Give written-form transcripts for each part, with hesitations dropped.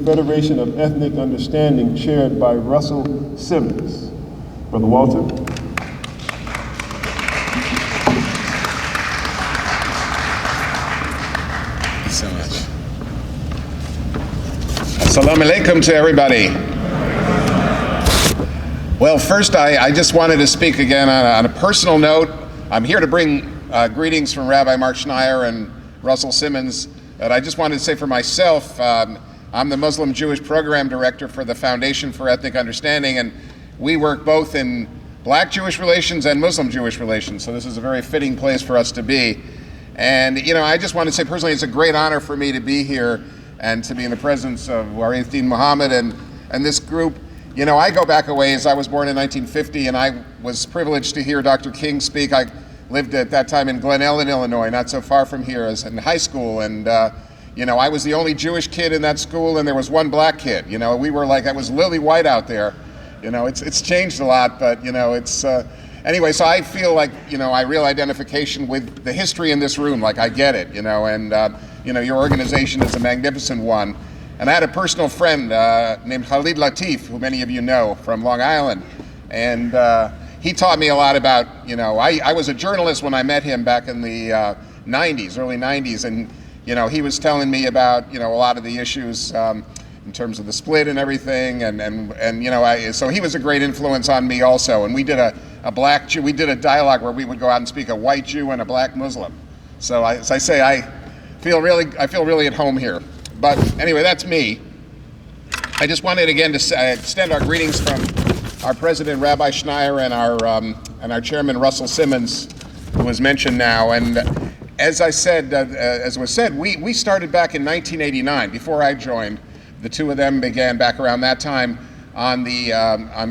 Federation of Ethnic Understanding, chaired by Russell Simmons. Brother Walter. Thank you so much. Assalamu alaikum to everybody. Well, first I just wanted to speak again on a personal note. I'm here to bring greetings from Rabbi Mark Schneier and Russell Simmons. But I just wanted to say for myself, I'm the Muslim Jewish Program Director for the Foundation for Ethnic Understanding, and we work both in Black Jewish relations and Muslim Jewish relations, so this is a very fitting place for us to be. And I just want to say personally, it's a great honor for me to be here and to be in the presence of Warith Deen Mohammed and this group. I go back a ways. I was born in 1950, and I was privileged to hear Dr. King speak. I lived at that time in Glen Ellen, Illinois, not so far from here, as in high school, and I was the only Jewish kid in that school, and there was one black kid. We were like, I was lily white out there. It's changed a lot, but it's anyway. So I feel like I real identification with the history in this room. Like I get it, and your organization is a magnificent one. And I had a personal friend named Khalid Latif, who many of you know from Long Island, and he taught me a lot about. I was a journalist when I met him back in the early 90s, and he was telling me about a lot of the issues in terms of the split and everything, and so he was a great influence on me also. And we did a black Jew, we did a dialogue where we would go out and speak a white Jew and a black Muslim. So as I say, I feel really at home here. But anyway, that's me. I just wanted again to extend our greetings from our president Rabbi Schneier and our chairman Russell Simmons, who was mentioned now. And as I said, as was said, we started back in 1989. Before I joined, the two of them began back around that time on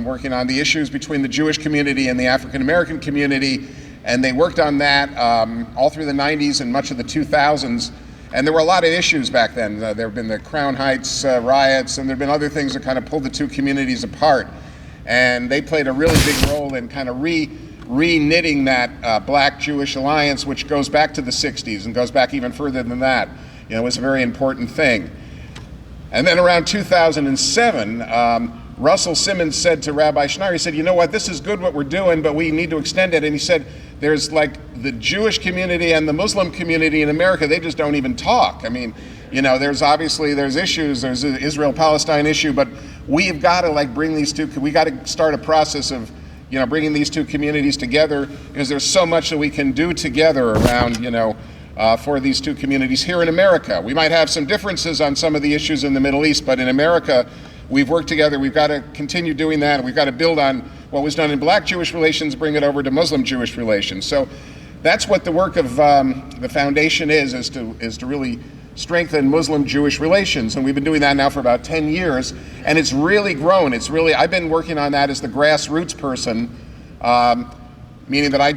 working on the issues between the Jewish community and the African American community, and they worked on that all through the 90s and much of the 2000s. And there were a lot of issues back then. There have been the Crown Heights riots, and there have been other things that kind of pulled the two communities apart. And they played a really big role in kind of re-knitting that Black-Jewish alliance, which goes back to the 60s and goes back even further than that. It was a very important thing. And then around 2007, Russell Simmons said to Rabbi Schneier, he said, you know what, this is good what we're doing, but we need to extend it. And he said, there's like the Jewish community and the Muslim community in America, they just don't even talk. I mean, there's issues, there's an Israel-Palestine issue, but we've got to bring these two, we got to start a process of bringing these two communities together, because there's so much that we can do together around, for these two communities here in America. We might have some differences on some of the issues in the Middle East, but in America, we've worked together. We've got to continue doing that. We've got to build on what was done in Black Jewish relations, bring it over to Muslim Jewish relations. So that's what the work of the foundation is to really strengthen Muslim Jewish relations. And we've been doing that now for about 10 years, and it's really grown. I've been working on that as the grassroots person, meaning that I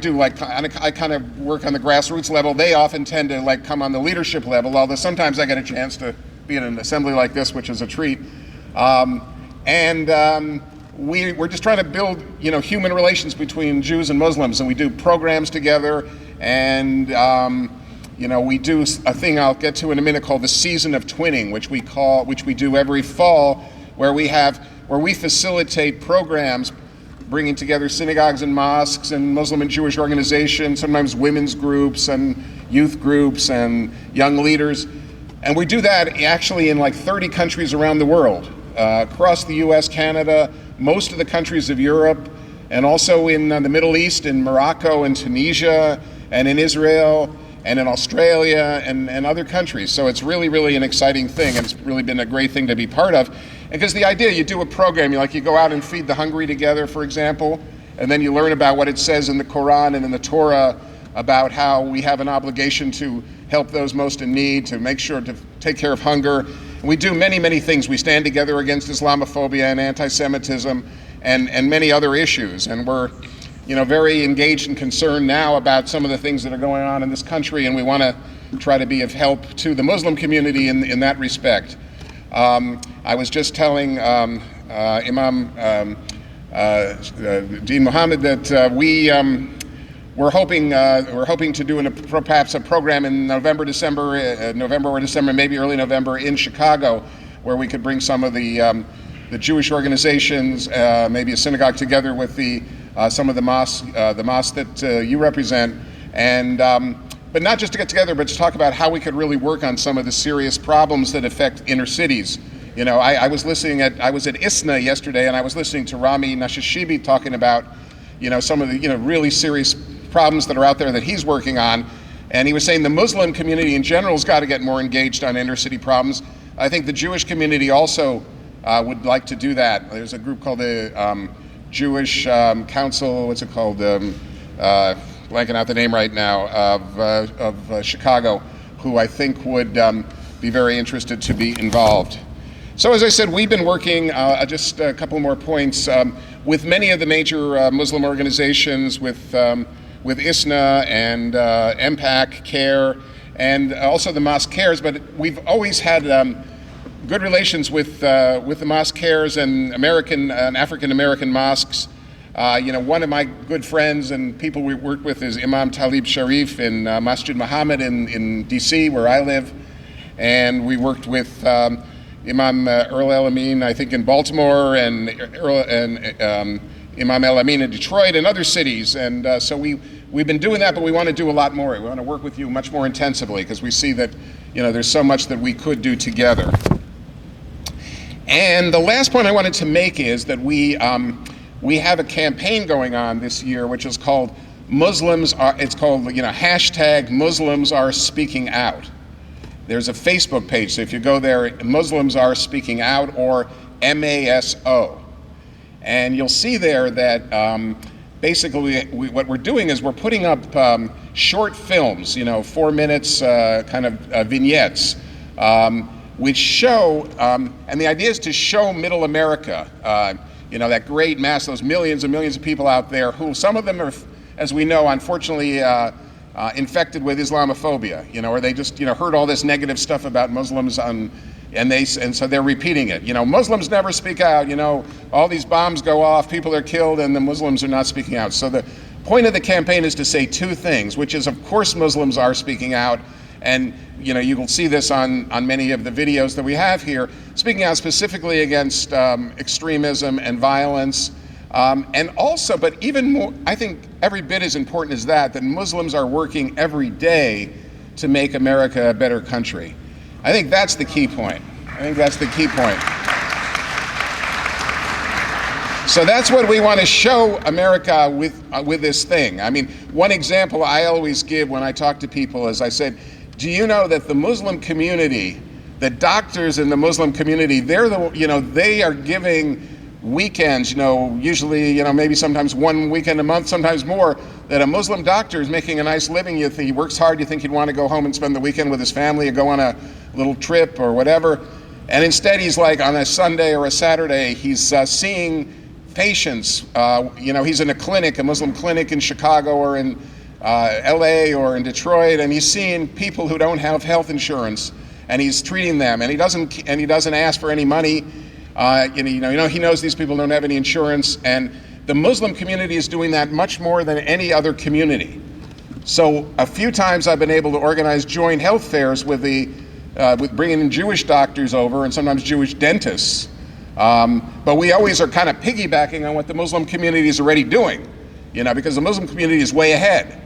kind of work on the grassroots level. They often tend to come on the leadership level, although sometimes I get a chance to be in an assembly like this, which is a treat. We're just trying to build, human relations between Jews and Muslims, and we do programs together, and we do a thing I'll get to in a minute called the Season of Twinning, which we do every fall, where we facilitate programs bringing together synagogues and mosques and Muslim and Jewish organizations, sometimes women's groups and youth groups and young leaders. And we do that actually in 30 countries around the world, across the US, Canada, most of the countries of Europe, and also in the Middle East, in Morocco and Tunisia, and in Israel, and in Australia, and other countries. So it's really, really an exciting thing, and it's really been a great thing to be part of. Because the idea, you do a program, you go out and feed the hungry together, for example, and then you learn about what it says in the Quran and in the Torah about how we have an obligation to help those most in need, to make sure to take care of hunger. And we do many, many things. We stand together against Islamophobia and anti-Semitism and many other issues. And we're very engaged and concerned now about some of the things that are going on in this country, and we want to try to be of help to the Muslim community in that respect. I was just telling Imam Deen Mohammed that we're hoping to do perhaps a program in November or December, maybe early November in Chicago, where we could bring some of the Jewish organizations, maybe a synagogue, together with some of the mosques that you represent, and but not just to get together, but to talk about how we could really work on some of the serious problems that affect inner cities. You know, I was at ISNA yesterday, and I was listening to Rami Nashashibi talking about, you know, some of the, you know, really serious problems that are out there that he's working on. And he was saying the Muslim community in general has got to get more engaged on inner city problems. I think the Jewish community also would like to do that. There's a group called the Jewish Council, what's it called? Blanking out the name right now, of Chicago, who I think would be very interested to be involved. So as I said, we've been working, just a couple more points, with many of the major Muslim organizations, with ISNA and MPAC, CARE, and also the Mosque Cares, but we've always had good relations with the Mosque Cares and African-American mosques. You know, one of my good friends and people we work with is Imam Talib Sharif in Masjid Mohammed in DC, where I live. And we worked with Imam Earl El Amin, I think, in Baltimore, and Imam El Amin in Detroit and other cities. And so we've been doing that, but we want to do a lot more. We want to work with you much more intensively, because we see that, you know, there's so much that we could do together. And the last point I wanted to make is that we have a campaign going on this year, which is called it's called, you know, hashtag Muslims Are Speaking Out. There's a Facebook page, so if you go there, Muslims Are Speaking Out, or MASO. And you'll see there that basically what we're doing is we're putting up short films, you know, 4 minutes kind of vignettes, which show, and the idea is to show middle America, you know, that great mass, those millions and millions of people out there who, some of them are, as we know, unfortunately infected with Islamophobia, you know, or they just, you know, heard all this negative stuff about Muslims and so they're repeating it. You know, Muslims never speak out, you know, all these bombs go off, people are killed, and the Muslims are not speaking out. So the point of the campaign is to say two things, which is, of course, Muslims are speaking out, and, you know, you will see this on many of the videos that we have here, speaking out specifically against extremism and violence. And also, but even more, I think every bit as important as that Muslims are working every day to make America a better country. I think that's the key point. So that's what we want to show America with this thing. I mean, one example I always give when I talk to people is, I said, do you know that the Muslim community, the doctors in the Muslim community, they are giving weekends, you know, usually, you know, maybe sometimes one weekend a month, sometimes more, that a Muslim doctor is making a nice living. You think he works hard, you think he'd want to go home and spend the weekend with his family or go on a little trip or whatever. And instead he's like, on a Sunday or a Saturday, he's seeing patients. You know, he's in a clinic, a Muslim clinic in Chicago or in LA or in Detroit, and he's seeing people who don't have health insurance, and he's treating them, and he doesn't ask for any money. You know, he knows these people don't have any insurance, and the Muslim community is doing that much more than any other community. So a few times I've been able to organize joint health fairs with bringing in Jewish doctors over, and sometimes Jewish dentists. But we always are kind of piggybacking on what the Muslim community is already doing, you know, because the Muslim community is way ahead.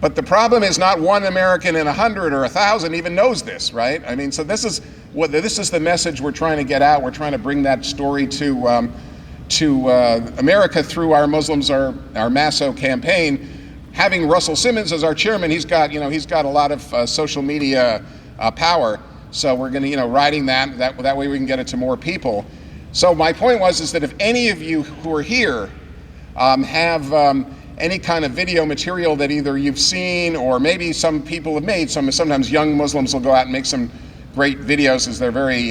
But the problem is not one American in 100 or 1,000 even knows this, right? I mean, so this is the message we're trying to get out. We're trying to bring that story to America through our Muslims our MASO campaign. Having Russell Simmons as our chairman, he's got a lot of social media power. So we're going to, you know, riding that way we can get it to more people. So my point is that if any of you who are here have any kind of video material that either you've seen or maybe some people have made, sometimes young Muslims will go out and make some great videos, as they're very,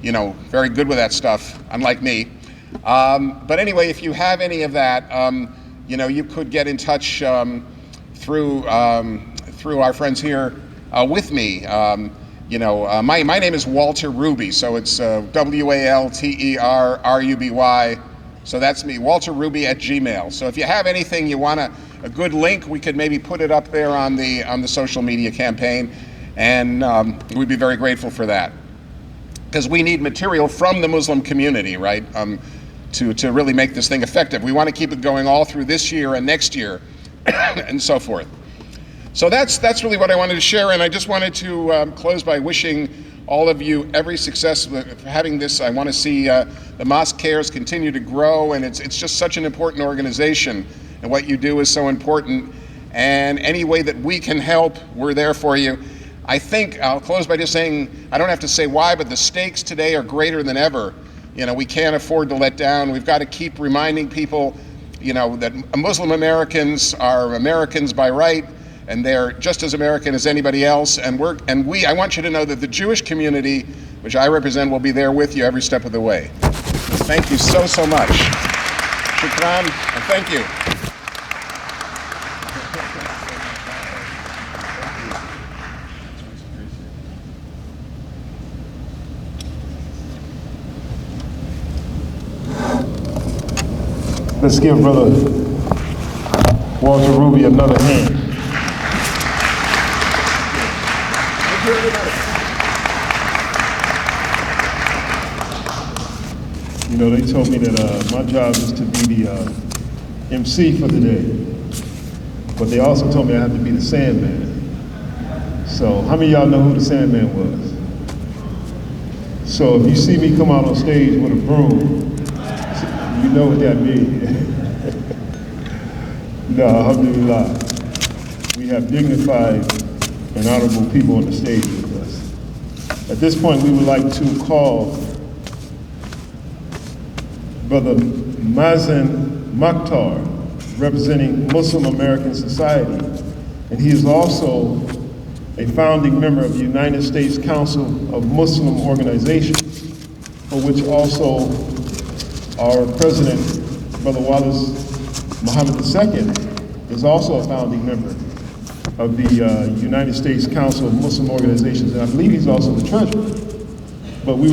you know, very good with that stuff, unlike me. But anyway, if you have any of that, you know, you could get in touch through our friends here with me. You know, my name is Walter Ruby, so it's WALTERRUBY. So that's me, Walter Ruby at Gmail. So if you have anything you want a good link, we could maybe put it up there on the social media campaign, and we'd be very grateful for that. because we need material from the Muslim community, right, to really make this thing effective. We want to keep it going all through this year and next year and so forth. So that's really what I wanted to share, and I just wanted to close by wishing all of you every success with having this. I want to see the Mosque Cares continue to grow, and it's just such an important organization, and what you do is so important, and any way that we can help, we're there for you. I think I'll close by just saying, I don't have to say why, but the stakes today are greater than ever. You know, we can't afford to let down. We've got to keep reminding people, you know, that Muslim Americans are Americans by right, and they're just as American as anybody else. And I want you to know that the Jewish community, which I represent, will be there with you every step of the way. Thank you so much. Shukran, and thank you. Let's give Brother Walter Ruby another hand. You know, they told me that my job is to be the MC for the day, but they also told me I have to be the Sandman. So how many of y'all know who the Sandman was? So if you see me come out on stage with a broom, you know what that means. No, alhamdulillah. We have dignified and honorable people on the stage with us. At this point, we would like to call Brother Mazen Makhtar, representing Muslim American Society. And he is also a founding member of the United States Council of Muslim Organizations, for which also our president, Brother Wallace Mohammed II, is also a founding member of the United States Council of Muslim Organizations, and I believe he's also the treasurer. But we would